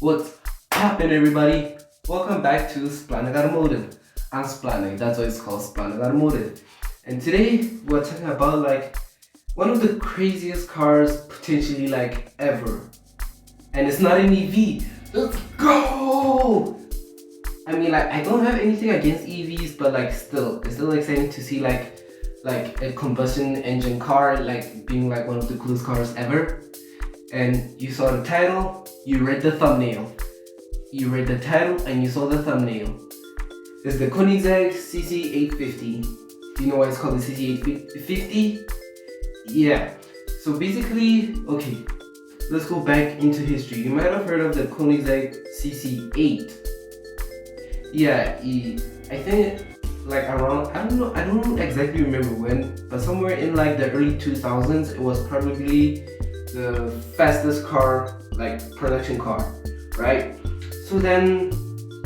What's happening, everybody? Welcome back to Splanek Automotive. I'm Splanek, that's why it's called Splanek Automotive. And today we're talking about like one of the craziest cars potentially like ever. And it's not an EV. Let's go! I mean, like, I don't have anything against EVs, but like still, it's still exciting to see like a combustion engine car like being like one of the coolest cars ever. And you saw the title, you read the thumbnail. You read the title and you saw the thumbnail. It's the Koenigsegg Cc850. Do you know why it's called the Cc850? Yeah. So basically, okay, let's go back into history. You might have heard of the Koenigsegg Cc8. Yeah, I think like around, I don't exactly remember when, but somewhere in like the early 2000s, it was probably the fastest car, like production car, right? So then,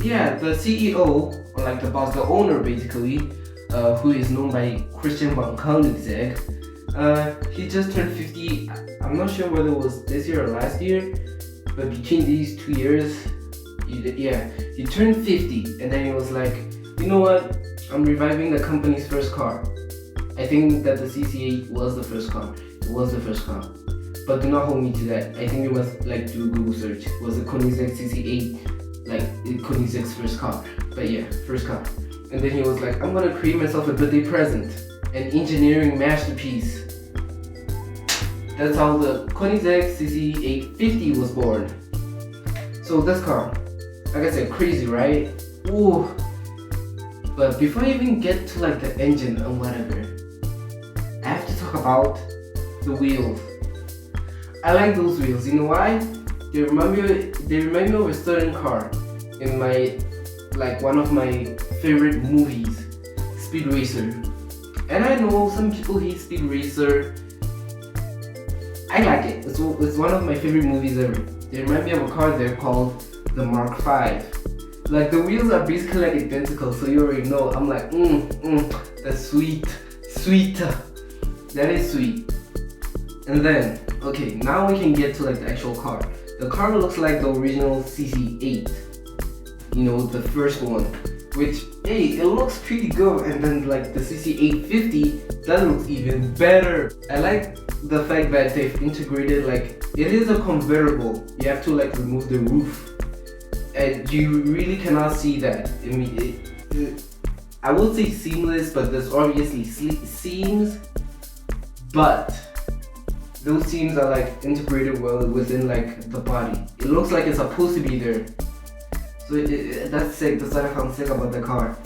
yeah, the CEO, or like the boss, the owner basically, who is known by Christian von Koenigsegg, he just turned 50. I'm not sure whether it was this year or last year, but between these 2 years, he turned 50, and then he was like, you know what? I'm reviving the company's first car. I think that the CC8 was the first car. It was the first car. But do not hold me to that. I think you must like do a Google search. Was the Koenigsegg Cc8 like Koenigsegg's first car? But yeah, first car. And then he was like, I'm gonna create myself a birthday present, an engineering masterpiece. That's how the Koenigsegg Cc850 was born. So this car, like I said, crazy, right? Ooh. But before I even get to like the engine and whatever, I have to talk about the wheels. I like those wheels. You know why? They remind me of a certain car in my one of my favorite movies, Speed Racer. And I know some people hate Speed Racer. I like it. It's one of my favorite movies ever. They remind me of a car there called the Mark V. Like the wheels are basically like identical, so you already know. I'm like, that's sweet. That is sweet. And then, okay, now we can get to like the actual car. The car looks like the original CC8. You know, the first one. Which, hey, it looks pretty good. And then like the CC850, that looks even better. I like the fact that they've integrated like, it is a convertible. You have to like remove the roof. And you really cannot see that. I mean, I would say seamless, but there's obviously seams. But those seams are like integrated well within like the body. It looks like it's supposed to be there. So that's sick. That's what I found sick about the car.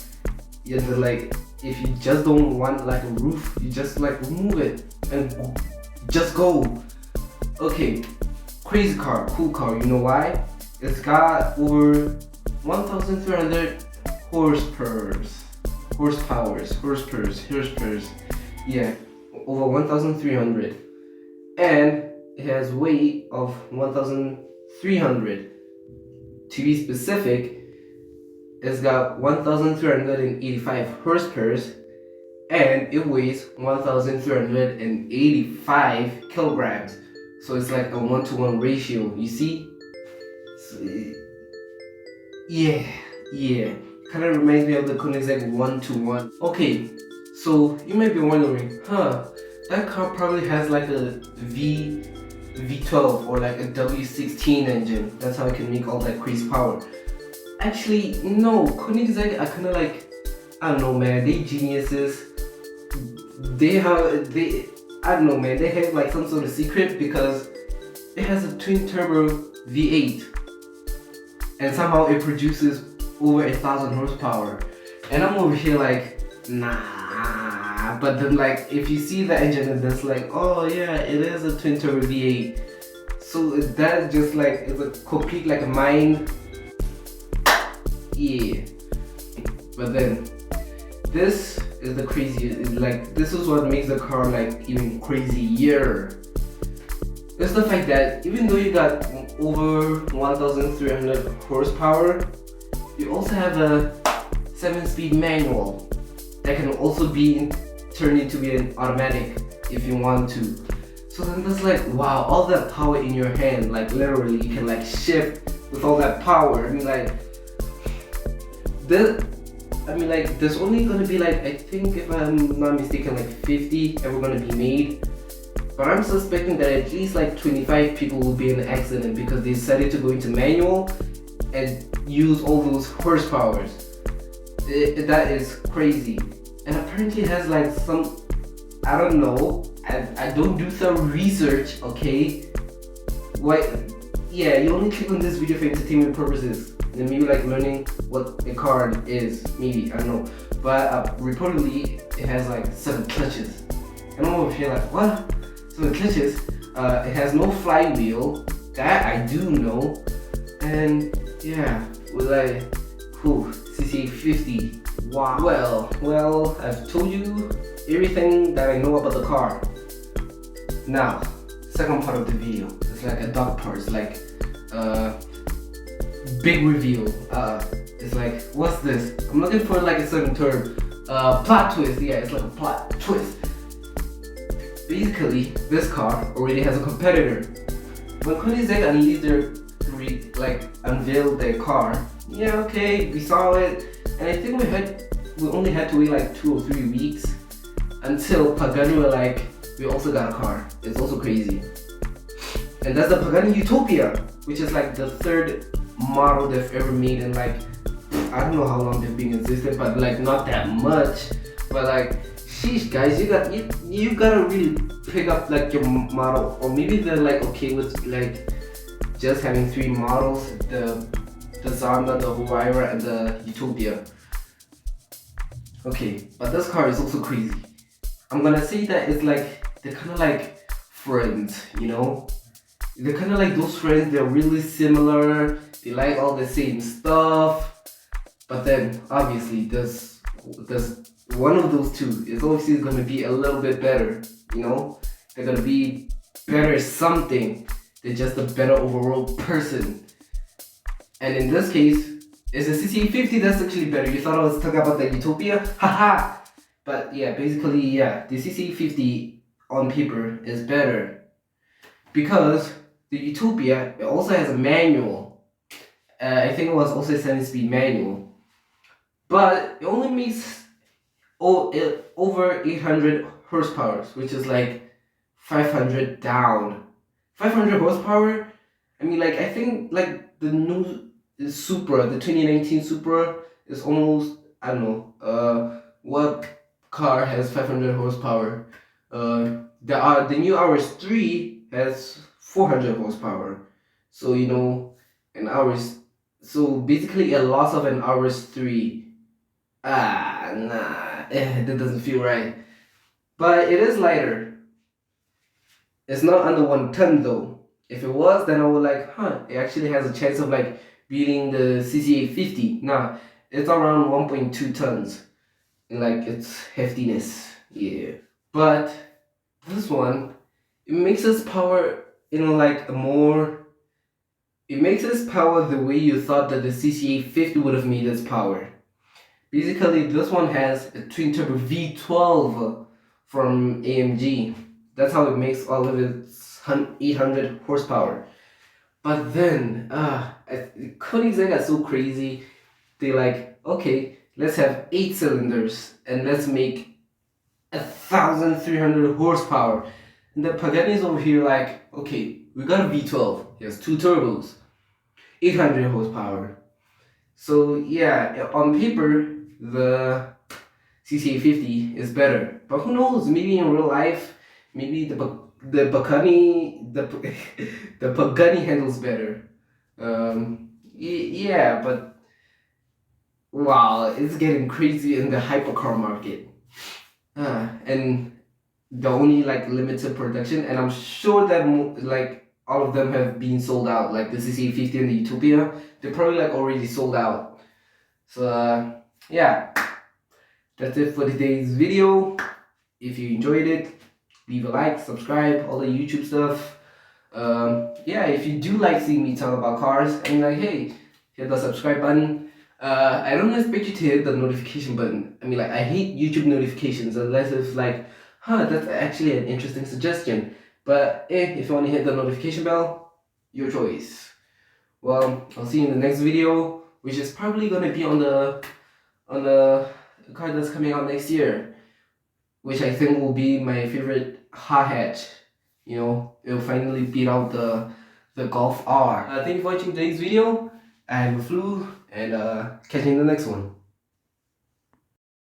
Yeah, like if you just don't want like a roof, you just like remove it and just go. Okay, crazy car, cool car. You know why? It's got over 1,300 horsepower. Yeah, over 1,300. And it has weight of 1,300. To be specific, it's got 1,385 horsepower and it weighs 1,385 kilograms. So it's like a 1-to-1 ratio, you see? So, yeah. Kind of reminds me of the Koenigsegg 1-to-1. Okay, so you might be wondering, that car probably has like a V12 or like a W16 engine. That's how it can make all that crazy power. Actually, no. Koenigsegg are kind of like, I don't know, man. They geniuses. They have like some sort of secret because it has a twin turbo V8, and somehow it produces over 1,000 horsepower. And I'm over here like, nah. But then like if you see the engine and that's like, oh yeah, it is a twin turbo V8. So that just like is a complete like a mind. Yeah. But then this is the craziest. Like this is what makes the car like even crazier. It's the fact that even though you got over 1,300 horsepower, you also have a 7-speed manual that can also be turned into an automatic if you want to. So then that's like, wow, all that power in your hand, like literally you can like shift with all that power. I mean like there's only gonna be like, I think if I'm not mistaken, like 50 ever gonna be made. But I'm suspecting that at least like 25 people will be in an accident because they decided to go into manual and use all those horsepowers. That is crazy. And apparently it has like some, I don't know, I don't do some research, okay? Why? Yeah, you only click on this video for entertainment purposes. And maybe like learning what a car is, maybe, I don't know. But reportedly it has like 7 clutches. And I'm over here like, what? 7 clutches? It has no flywheel, that I do know. And yeah, with like, Cc850. Wow. Well, I've told you everything that I know about the car. Now, second part of the video. It's like a dog part. It's like big reveal. It's like, what's this? I'm looking for like a certain term. Plot twist. Yeah, it's like a plot twist. Basically, this car already has a competitor. When Koenigsegg unveiled their car, yeah, okay, we saw it, and I think we only had to wait like 2 or 3 weeks until Pagani were like, we also got a car. It's also crazy. And that's the Pagani Utopia, which is like the 3rd model they've ever made in like, I don't know how long they've been existing, but like not that much. But like, sheesh guys, you gotta really pick up like your model, or maybe they're like okay with like just having 3 models, the Zonda, the Huayra, and the Utopia. Okay, but this car is also crazy. I'm gonna say that it's like, they're kind of like friends, you know? They're kind of like those friends, they're really similar, they like all the same stuff, but then obviously there's one of those two is obviously going to be a little bit better, you know? They're going to be better something. They're just a better overall person. And in this case, it's the Cc850 that's actually better. You thought I was talking about the Utopia? Haha! But yeah, basically, yeah, the Cc850 on paper is better. Because the Utopia, it also has a manual. I think it was also a 7-speed manual. But it only makes over 800 horsepower, which is like 500 down. 500 horsepower? I mean, like, I think like the new Supra, the 2019 Supra is almost, I don't know, what car has 500 horsepower? The new RS3 has 400 horsepower. So, you know, so basically a loss of an RS3. That doesn't feel right. But it is lighter. It's not under 1 ton though. If it was, then I would like, it actually has a chance of like beating the Cc850. Nah, it's around 1.2 tons in like its heftiness. Yeah. But this one, it makes its power, you know, like it makes its power the way you thought that the Cc850 would have made its power. Basically, this one has a twin-turbo V12 from AMG. That's how it makes all of its 800 horsepower. But then, Koenigsegg are so crazy. They like, okay, let's have 8 cylinders and let's make 1,300 horsepower. And the Pagani is over here like, okay, we got a V12. It has 2 turbos, 800 horsepower. So yeah, on paper, the Cc850 is better, but who knows? Maybe in real life, maybe the Pagani the Pagani handles better. Yeah, but wow, it's getting crazy in the hypercar market, and the only like limited production, and I'm sure that like all of them have been sold out. Like the Cc850 and the Utopia, they're probably like already sold out. So yeah, that's it for today's video. If you enjoyed it, leave a like, subscribe, all the YouTube stuff. Yeah, if you do like seeing me talk about cars, and like, hey, hit the subscribe button. I don't expect you to hit the notification button. I mean, like, I hate YouTube notifications unless it's like, that's actually an interesting suggestion. But if you want to hit the notification bell, your choice. Well, I'll see you in the next video, which is probably gonna be on the car that's coming out next year, which I think will be my favorite hot hatch. You know, it'll finally beat out the Golf R. Thank you for watching today's video. I'm Flu, and catch you in the next one.